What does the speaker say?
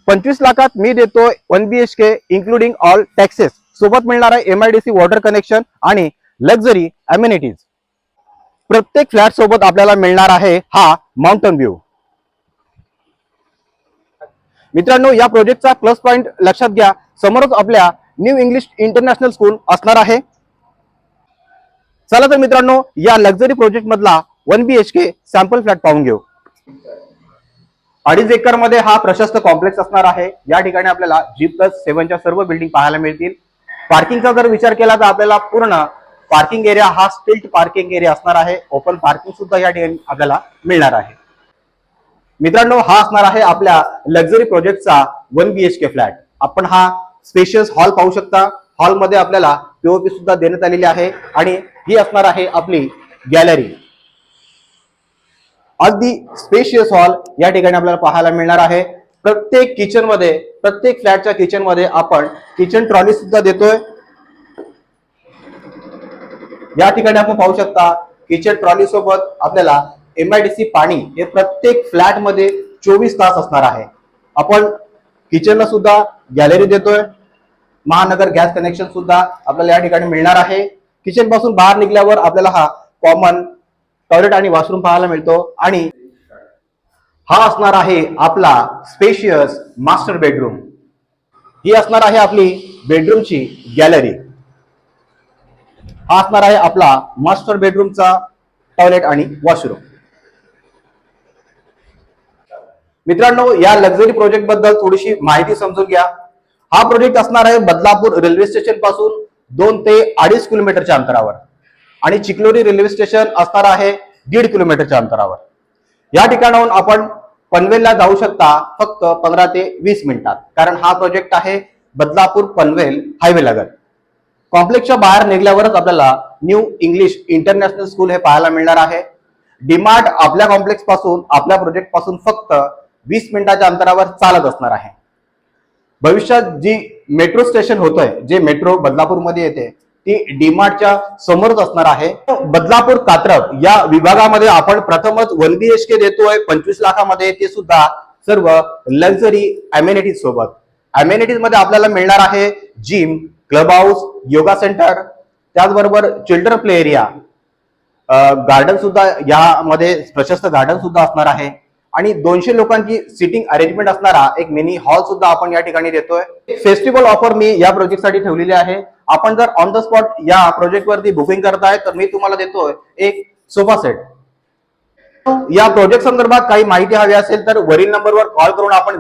25 लाखात मी देतोय 1 BHK including all taxes, सोबत मिळणार आहे MIDC वॉटर कनेक्शन आणि लक्झरी अम्युनिटीज। प्रत्येक फ्लॅट सोबत आपल्याला मिळणार आहे हा माउंटन व्ह्यू। मित्रांनो, या प्रोजेक्टचा प्लस पॉइंट लक्षात घ्या, समोरच आपल्या न्यू इंग्लिश इंटरनॅशनल स्कूल असणार आहे। चला तर मित्रांनो, या लक्झरी प्रोजेक्ट मधला 1 BHK सॅम्पल फ्लॅट पाहून घेऊ। 2.5 एकर मध्ये हा प्रशस्त कॉम्प्लेक्स असणार आहे। या ठिकाणी आपल्याला G+7 च्या सर्व बिल्डिंग पाहायला मिळतील। पार्किंगचा जर विचार केला तर आपल्याला पूर्ण पार्किंग एरिया हा स्टिल्ट पार्किंग एरिया असणार आहे। ओपन पार्किंग सुद्धा या ठिकाणी आपल्याला मिळणार आहे। मित्रांनो, हा असणार आहे आपल्या लक्झरी प्रोजेक्टचा 1 BHK फ्लॅट। आपण हा स्पेशियस हॉल पाहू शकता। हॉल मध्ये आपल्याला पीओपी सुद्धा देण्यात आलेली आहे आणि ही असणार आहे आपली गॅलरी। अगदी स्पेशियस हॉल या ठिकाणी आपल्याला पाहायला मिळणार आहे। प्रत्येक किचन मध्ये, प्रत्येक फ्लॅटच्या किचन मध्ये आपण किचन ट्रॉली सुद्धा देतोय। या ठिकाणी आपण पाहू शकता किचन ट्रॉली सोबत आपल्याला MIDC पाणी हे प्रत्येक फ्लॅट मध्ये 24 तास असणार आहे। आपण किचनला सुद्धा गॅलरी देतोय। महानगर गॅस कनेक्शन सुद्धा आपल्याला या ठिकाणी मिळणार आहे। किचन पासून बाहेर निघल्यावर आपल्याला हा कॉमन टॉयलेट आणि वॉशरूम पाहायला मिळतो आणि हा असणार आहे आपला स्पेशियस मास्टर बेडरूम। ही असणार आहे आपली बेडरूमची गॅलरी। हा असणार आहे आपला मास्टर बेडरूमचा टॉयलेट आणि वॉशरूम। मित्रांनो, या लक्झरी प्रोजेक्ट बद्दल थोडीशी माहिती समजून घ्या। हा प्रोजेक्ट असणार आहे बदलापूर रेल्वे स्टेशन पासून 2 ते 2.5 किलोमीटरच्या अंतरावर आणि चिखलोरी रेल्वे स्टेशन असणार आहे 1.5 किलोमीटरच्या अंतरावर। या ठिकाणाहून आपण पनवेलला जाऊ शकता फक्त 15 ते 20 मिनिटात, कारण हा प्रोजेक्ट आहे बदलापूर पनवेल हायवे लगत। कॉम्प्लेक्सच्या बाहेर निघल्यावरच आपल्याला न्यू इंग्लिश इंटरनॅशनल स्कूल हे पाहायला मिळणार आहे। डीमार्ट आपल्या कॉम्प्लेक्स पासून, आपल्या प्रोजेक्ट पासून फक्त 20 मिनिटाच्या अंतरावर चालत असणार आहे। भविष्यात जी मेट्रो स्टेशन होतोय, जे मेट्रो बदलापूर मध्ये येते, ती डीमार्टच्या समोरच असणार आहे। बदलापूर कात्रप या विभागामध्ये आपण प्रथमच 1 BHK देतोय 25 लाखामध्ये, ते सुद्धा सर्व लक्झरी अमेनिटीज सोबत। अमेनिटीज मध्ये आपल्याला मिळणार आहे gym, club house, yoga centre, त्याचबरोबर चिल्ड्रन प्ले एरिया, गार्डन सुद्धा यामध्ये प्रशस्त गार्डन सुद्धा असणार आहे आणि 200 लोकांची सिटिंग अरेंजमेंट असणारा एक मिनी हॉल सुद्धा आपण या ठिकाणी देतोय। फेस्टिवल ऑफर मी या प्रोजेक्ट साठी ठेवलेली आहे। आपण जर ऑन द स्पॉट या प्रोजेक्ट वरती बुकिंग करताय तर मी तुम्हाला देतोय एक सोफा सेट। या प्रोजेक्ट संदर्भात काही माहिती हवी असेल तर वरील नंबरवर कॉल करून आपण